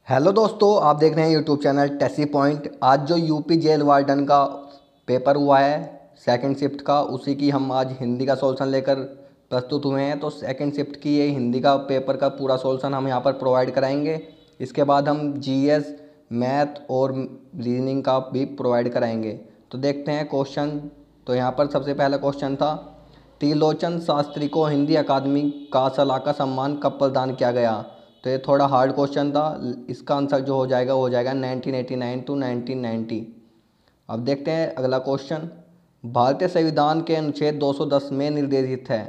Hello दोस्तों, आप देख रहे हैं यूट्यूब चैनल टेसी पॉइंट। आज जो यूपी जेल वार्डन का पेपर हुआ है सेकंड शिफ्ट का, उसी की हम आज हिंदी का सॉल्यूशन लेकर प्रस्तुत हुए हैं। तो सेकंड शिफ्ट की ये हिंदी का पेपर का पूरा सॉल्यूशन हम यहाँ पर प्रोवाइड कराएंगे। इसके बाद हम जीएस, मैथ और रीजनिंग का भी प्रोवाइड कराएंगे। तो देखते हैं क्वेश्चन। तो यहाँ पर सबसे पहला क्वेश्चन था, त्रिलोचन शास्त्री को हिंदी अकादमी का सलाहकार सम्मान कब प्रदान किया गया। तो ये थोड़ा हार्ड क्वेश्चन था। इसका आंसर जो हो जाएगा वो हो जाएगा 1989 टू 1990। अब देखते हैं अगला क्वेश्चन। भारतीय संविधान के अनुच्छेद 210 में निर्देशित है।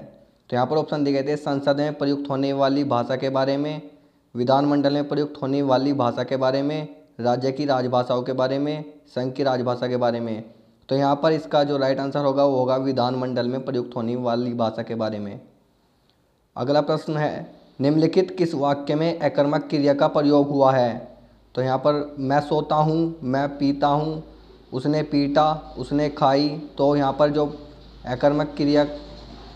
तो यहाँ पर ऑप्शन दिए गए थे, संसद में प्रयुक्त होने वाली भाषा के बारे में, विधानमंडल में प्रयुक्त होने वाली भाषा के बारे में, राज्य की राजभाषाओं के बारे में, संघ की राजभाषा के बारे में। तो यहाँ पर इसका जो राइट आंसर होगा वो होगा विधानमंडल में प्रयुक्त होने वाली भाषा के बारे में। अगला प्रश्न है, निम्नलिखित किस वाक्य में अकर्मक क्रिया का प्रयोग हुआ है। तो यहाँ पर मैं सोता हूँ, मैं पीता हूँ, उसने पीटा, उसने खाई। तो यहाँ पर जो अकर्मक क्रिया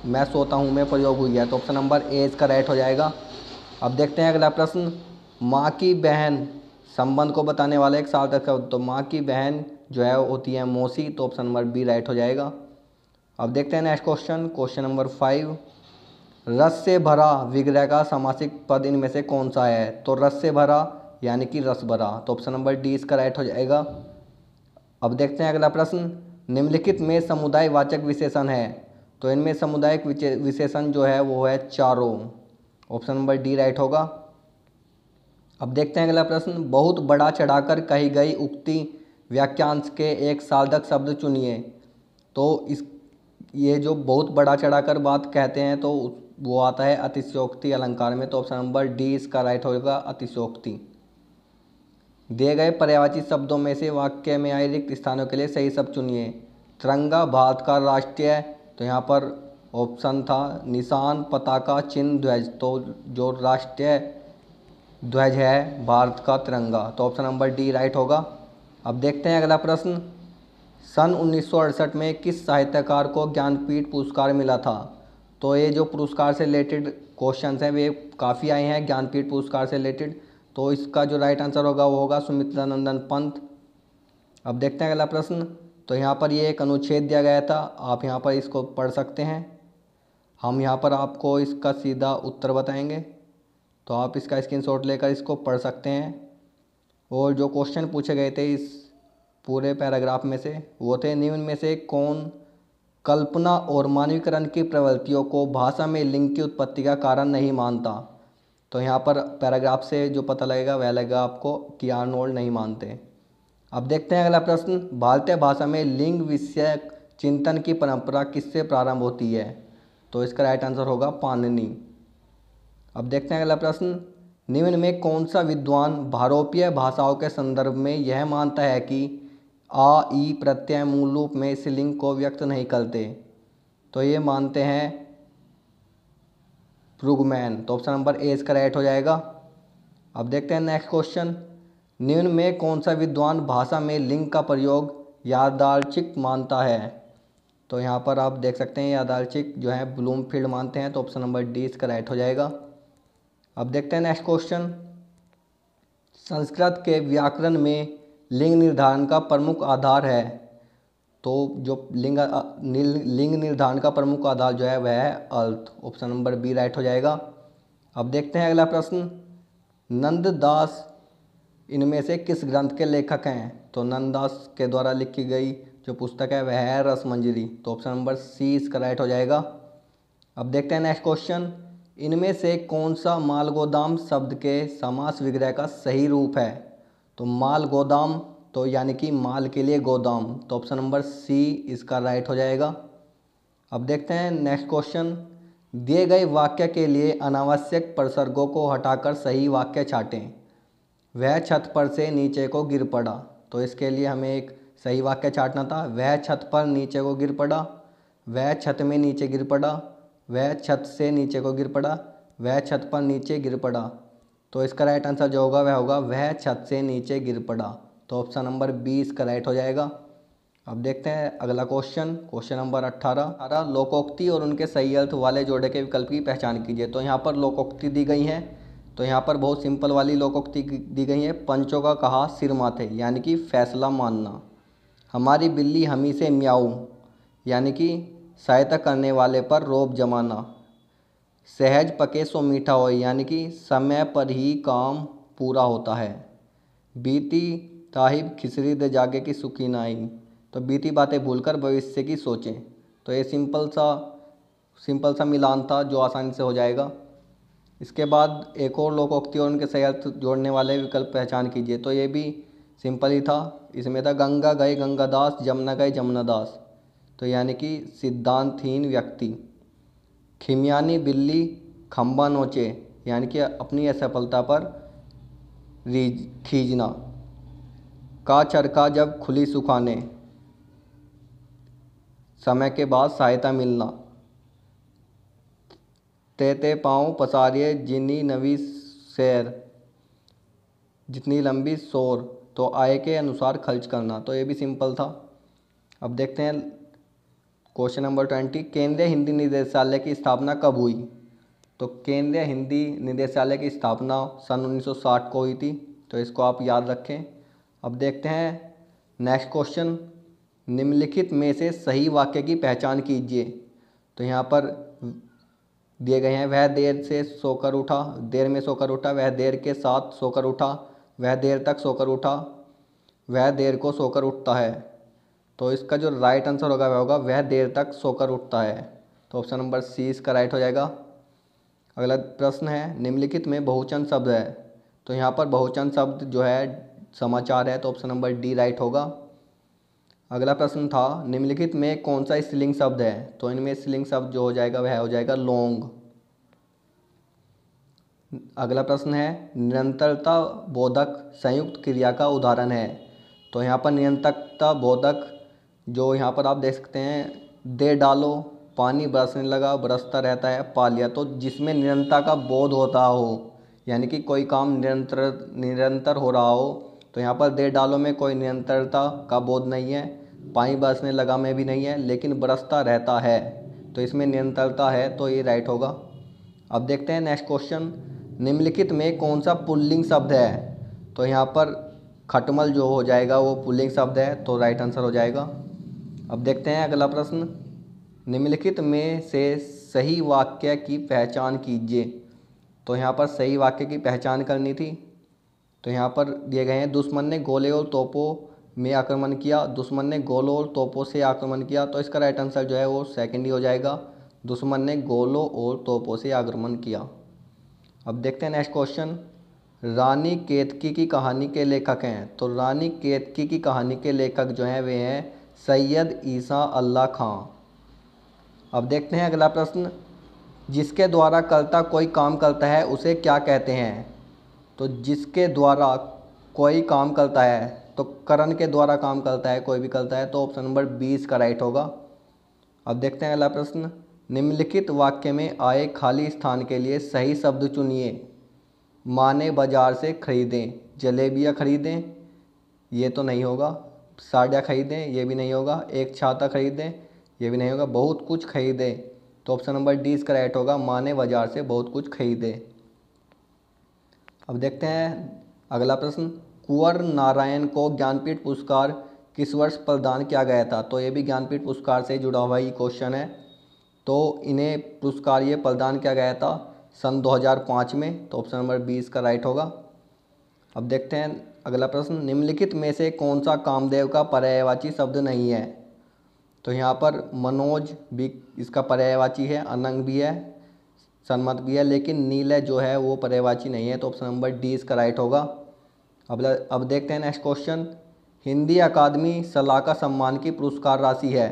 मैं सोता हूँ में प्रयोग हुई है, तो ऑप्शन नंबर ए इसका राइट हो जाएगा। अब देखते हैं अगला प्रश्न, माँ की बहन संबंध को बताने वाला एक सार्थक शब्द। तो माँ की बहन जो है होती है मौसी। तो ऑप्शन नंबर बी राइट हो जाएगा। अब देखते हैं नेक्स्ट क्वेश्चन, क्वेश्चन नंबर 5। रस से भरा विग्रह का समासिक पद इनमें से कौन सा है। तो रस से भरा यानी कि रस भरा। तो ऑप्शन नंबर डी इसका राइट हो जाएगा। अब देखते हैं अगला प्रश्न, निम्नलिखित में समुदायवाचक विशेषण है। तो इनमें सामुदायिक विशेषण जो है वो है चारों। ऑप्शन नंबर डी राइट होगा। अब देखते हैं अगला प्रश्न, बहुत बड़ा चढ़ाकर कही गई उक्ति वाक्यांश के एक सार्थक शब्द चुनिए। तो इस ये जो बहुत बड़ा चढ़ाकर बात कहते हैं तो वो आता है अतिशयोक्ति अलंकार में। तो ऑप्शन नंबर डी इसका राइट होगा, अतिशयोक्ति। दिए गए पर्यायवाची शब्दों में से वाक्य में आए रिक्त स्थानों के लिए सही शब्द चुनिए। तिरंगा भारत का राष्ट्रीय, तो यहाँ पर ऑप्शन था निशान, पताका, चिन्ह, ध्वज। तो जो राष्ट्रीय ध्वज है भारत का तिरंगा। तो ऑप्शन नंबर डी राइट होगा। अब देखते हैं अगला प्रश्न, सन 1968 में किस साहित्यकार को ज्ञानपीठ पुरस्कार मिला था। तो ये जो पुरस्कार से रिलेटेड क्वेश्चंस हैं वे काफ़ी आए हैं ज्ञानपीठ पुरस्कार से रिलेटेड। तो इसका जो राइट आंसर होगा वो होगा सुमित्रानंदन पंत। अब देखते हैं अगला प्रश्न। तो यहाँ पर ये एक अनुच्छेद दिया गया था, आप यहाँ पर इसको पढ़ सकते हैं। हम यहाँ पर आपको इसका सीधा उत्तर बताएंगे, तो आप इसका स्क्रीनशॉट लेकर इसको पढ़ सकते हैं। और जो क्वेश्चन पूछे गए थे इस पूरे पैराग्राफ में से वो थे, निम्न में से कौन कल्पना और मानवीकरण की प्रवृत्तियों को भाषा में लिंग की उत्पत्ति का कारण नहीं मानता। तो यहाँ पर पैराग्राफ से जो पता लगेगा वह लगेगा आपको कि आर्नोल्ड नहीं मानते। अब देखते हैं अगला प्रश्न, भारतीय भाषा में लिंग विषयक चिंतन की परंपरा किससे प्रारंभ होती है। तो इसका राइट आंसर होगा पाणिनि। अब देखते हैं अगला प्रश्न, निम्न में कौन सा विद्वान भारोपीय भाषाओं के संदर्भ में यह मानता है कि आ ई प्रत्यय मूल रूप में इस लिंग को व्यक्त नहीं करते। तो ये मानते हैं ब्रुगमैन। तो ऑप्शन नंबर ए इसका राइट हो जाएगा। अब देखते हैं नेक्स्ट क्वेश्चन, निम्न में कौन सा विद्वान भाषा में लिंग का प्रयोग यादृच्छिक मानता है। तो यहाँ पर आप देख सकते हैं यादृच्छिक जो है ब्लूमफील्ड मानते हैं। तो ऑप्शन नंबर डी इसका राइट हो जाएगा। अब देखते हैं नेक्स्ट क्वेश्चन, संस्कृत के व्याकरण में लिंग निर्धारण का प्रमुख आधार है। तो जो लिंग निर्धारण का प्रमुख आधार जो है वह है अर्थ। ऑप्शन नंबर बी राइट हो जाएगा। अब देखते हैं अगला प्रश्न, नंददास इनमें से किस ग्रंथ के लेखक हैं। तो नंददास के द्वारा लिखी गई जो पुस्तक है वह है रसमंजरी। तो ऑप्शन नंबर सी इसका राइट हो जाएगा। अब देखते हैं नेक्स्ट क्वेश्चन, इनमें से कौन सा मालगोदाम शब्द के समास विग्रह का सही रूप है। तो मालगोदाम तो यानी कि माल के लिए गोदाम। तो ऑप्शन नंबर सी इसका राइट हो जाएगा। अब देखते हैं नेक्स्ट क्वेश्चन, दिए गए वाक्य के लिए अनावश्यक प्रसर्गों को हटाकर सही वाक्य छाटें। वह छत पर से नीचे को गिर पड़ा। तो इसके लिए हमें एक सही वाक्य छाटना था, वह छत पर नीचे को गिर पड़ा, वह छत में नीचे गिर पड़ा, वह छत से नीचे को गिर पड़ा, वह छत पर नीचे गिर पड़ा। तो इसका राइट आंसर जो होगा वह होगा वह छत से नीचे गिर पड़ा। तो ऑप्शन नंबर बी इसका राइट हो जाएगा। अब देखते हैं अगला क्वेश्चन, क्वेश्चन नंबर 18, लोकोक्ति और उनके सही अर्थ वाले जोड़े के विकल्प की पहचान कीजिए। तो यहाँ पर लोकोक्ति दी गई है तो यहाँ पर बहुत सिंपल वाली लोकोक्ति दी गई है। पंचों का कहा सिर माथे, यानी कि फैसला मानना। हमारी बिल्ली हमी से म्याऊं, यानी कि सहायता करने वाले पर रौब जमाना। सहज पके सो मीठा होए, यानी कि समय पर ही काम पूरा होता है। बीती ताहिब खिसरी दे जागे की सुखी नाई, तो बीती बातें भूलकर भविष्य की सोचें। तो ये सिंपल सा मिलान था जो आसानी से हो जाएगा। इसके बाद एक और लोकोक्ति और उनके सही अर्थ जोड़ने वाले विकल्प पहचान कीजिए। तो ये भी सिंपल ही था। इसमें था गंगा गए गंगादास, जमुना गए जमुनादास, तो यानी कि सिद्धांतहीन व्यक्ति। खिमियानी बिल्ली खंबा नोचे, यानी कि अपनी असफलता पर खींचना। का चरखा जब खुली सुखाने, समय के बाद सहायता मिलना। ते पाँव पसारिए जिनी नवी सैर, जितनी लंबी शोर, तो आय के अनुसार खर्च करना। तो ये भी सिंपल था। अब देखते हैं क्वेश्चन नंबर 20। केंद्रीय हिंदी निदेशालय की स्थापना कब हुई? तो केंद्रीय हिंदी निदेशालय की स्थापना सन 1960 को हुई थी, तो इसको आप याद रखें। अब देखते हैं नेक्स्ट क्वेश्चन। निम्नलिखित में से सही वाक्य की पहचान कीजिए। तो यहाँ पर दिए गए हैं, वह देर से सोकर उठा, देर में सोकर उठा, वह देर के साथ सोकर उठा, वह देर तक सोकर उठा, वह देर को सोकर उठता है। तो इसका जो राइट आंसर होगा वह होगा वह देर तक सोकर उठता है। तो ऑप्शन नंबर सी इसका राइट हो जाएगा। अगला प्रश्न है, निम्नलिखित में बहुवचन शब्द है। तो यहाँ पर बहुवचन शब्द जो है समाचार है, तो ऑप्शन नंबर डी राइट होगा। अगला प्रश्न था, निम्नलिखित में कौन सा स्त्रीलिंग शब्द है? तो इनमें स्त्रीलिंग शब्द जो हो जाएगा वह हो जाएगा लौंग। अगला प्रश्न है, निरंतरता बोधक संयुक्त क्रिया का उदाहरण है। तो यहाँ पर निरंतरता बोधक जो यहाँ पर आप देख सकते हैं, दे डालो, पानी बरसने लगा, बरसता रहता है, पा लिया। तो जिसमें निरंतरता का बोध होता हो, यानी कि कोई काम निरंतर हो रहा हो। तो यहाँ पर दे डालो में कोई निरंतरता का बोध नहीं है, पानी बरसने लगा में भी नहीं है, लेकिन बरसता रहता है, तो इसमें निरंतरता है, तो ये राइट होगा। अब देखते हैं नेक्स्ट क्वेश्चन। निम्नलिखित में कौन सा पुल्लिंग शब्द है? तो यहाँ पर खटमल जो हो जाएगा वो पुल्लिंग शब्द है, तो राइट आंसर हो जाएगा। अब देखते हैं अगला प्रश्न। निम्नलिखित में से सही वाक्य की पहचान कीजिए। तो यहाँ पर सही वाक्य की पहचान करनी थी। तो यहाँ पर दिए गए हैं, दुश्मन ने गोले और तोपों में आक्रमण किया, दुश्मन ने गोलों और तोपों से आक्रमण किया। तो इसका राइट आंसर जो है वो सेकंड ही हो जाएगा, दुश्मन ने गोलों और तोपों से आक्रमण किया। अब देखते हैं नेक्स्ट क्वेश्चन। रानी केतकी की कहानी के लेखक हैं। तो रानी केतकी की कहानी के लेखक जो हैं वे हैं सैयद ईसा अल्लाह खां। अब देखते हैं अगला प्रश्न। जिसके द्वारा कर्ता कोई काम करता है उसे क्या कहते हैं? तो जिसके द्वारा कोई काम करता है, तो करण के द्वारा काम करता है, कोई भी करता है, तो ऑप्शन नंबर 20 का राइट होगा। अब देखते हैं अगला प्रश्न। निम्नलिखित वाक्य में आए खाली स्थान के लिए सही शब्द चुनिए। माँ ने बाजार से खरीदें, जलेबियाँ खरीदें, ये तो नहीं होगा। साड़ियाँ खरीदें, ये भी नहीं होगा। एक छाता खरीदें, ये भी नहीं होगा। बहुत कुछ खरीदें, तो ऑप्शन नंबर डी इसका राइट होगा, माँ ने बाजार से बहुत कुछ खरीदे। अब देखते हैं अगला प्रश्न। कुंवर नारायण को ज्ञानपीठ पुरस्कार किस वर्ष प्रदान किया गया था? तो ये भी ज्ञानपीठ पुरस्कार से जुड़ा हुआ ही क्वेश्चन है। तो इन्हें पुरस्कार ये प्रदान किया गया था सन 2005 में, तो ऑप्शन नंबर 20 का राइट होगा। अब देखते हैं अगला प्रश्न। निम्नलिखित में से कौन सा कामदेव का पर्यायवाची शब्द नहीं है? तो यहाँ पर मनोज भी इसका पर्यायवाची है, अनंग भी है, सन्मत भी है, लेकिन नीलय जो है वो पर्यायवाची नहीं है, तो ऑप्शन नंबर डी इसका राइट होगा। अब देखते हैं नेक्स्ट क्वेश्चन। हिंदी अकादमी सलाहकार सम्मान की पुरस्कार राशि है।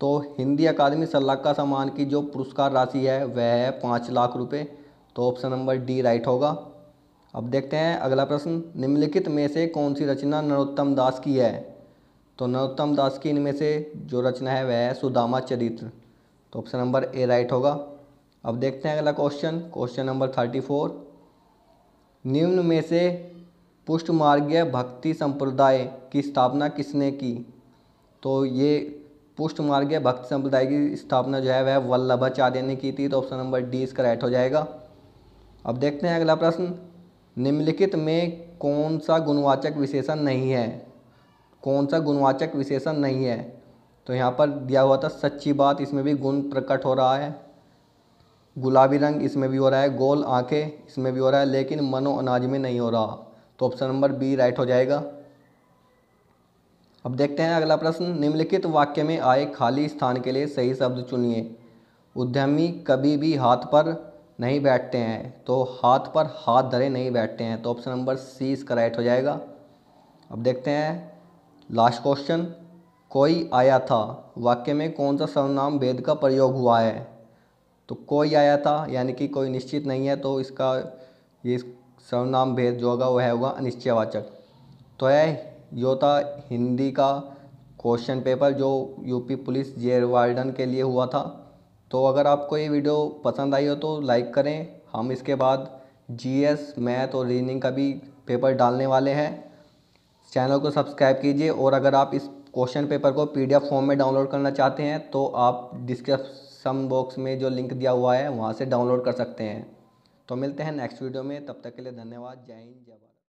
तो हिंदी अकादमी सलाहकार सम्मान की जो पुरस्कार राशि है वह है 5 लाख रुपए, तो ऑप्शन नंबर डी राइट होगा। अब देखते हैं अगला प्रश्न। निम्नलिखित में से कौन सी रचना नरोत्तम दास की है? तो नरोत्तम दास की इनमें से जो रचना है वह है सुदामा चरित्र, तो ऑप्शन नंबर ए राइट होगा। अब देखते हैं अगला क्वेश्चन नंबर 34। निम्न में से पुष्टमार्गीय भक्ति संप्रदाय की स्थापना किसने की? तो ये पुष्टमार्गीय भक्ति संप्रदाय की स्थापना जो है वह वल्लभाचार्य ने की थी, तो ऑप्शन नंबर डी इसका राइट हो जाएगा। अब देखते हैं अगला प्रश्न, निम्नलिखित में कौन सा गुणवाचक विशेषण नहीं है? कौन सा गुणवाचक विशेषण नहीं है? तो यहाँ पर दिया हुआ था सच्ची बात, इसमें भी गुण प्रकट हो रहा है। गुलाबी रंग, इसमें भी हो रहा है। गोल आंखें, इसमें भी हो रहा है, लेकिन मनो अनाज में नहीं हो रहा। तो ऑप्शन नंबर बी राइट हो जाएगा। अब देखते हैं अगला प्रश्न, निम्नलिखित वाक्य में आए खाली स्थान के लिए सही शब्द चुनिए। उद्यमी कभी भी हाथ पर नहीं बैठते हैं, तो हाथ पर हाथ धरे नहीं बैठते हैं। तो ऑप्शन नंबर सी इसका राइट हो जाएगा। अब देखते हैं लास्ट क्वेश्चन, कोई आया था वाक्य में कौन सा सर्वनाम भेद का प्रयोग हुआ है? तो कोई आया था यानी कि कोई निश्चित नहीं है, तो इसका ये सर्वनाम भेद जो होगा वह होगा अनिश्चयवाचक। तो यो था हिंदी का क्वेश्चन पेपर जो यूपी पुलिस जेल वार्डन के लिए हुआ था। तो अगर आपको ये वीडियो पसंद आई हो तो लाइक करें। हम इसके बाद जीएस, मैथ और रीजनिंग का भी पेपर डालने वाले हैं। चैनल को सब्सक्राइब कीजिए, और अगर आप इस क्वेश्चन पेपर को पीडीएफ फॉर्म में डाउनलोड करना चाहते हैं तो आप डिस्क्रिप्शन बॉक्स में जो लिंक दिया हुआ है वहाँ से डाउनलोड कर सकते हैं। तो मिलते हैं नेक्स्ट वीडियो में, तब तक के लिए धन्यवाद। जय हिंद, जय भारत।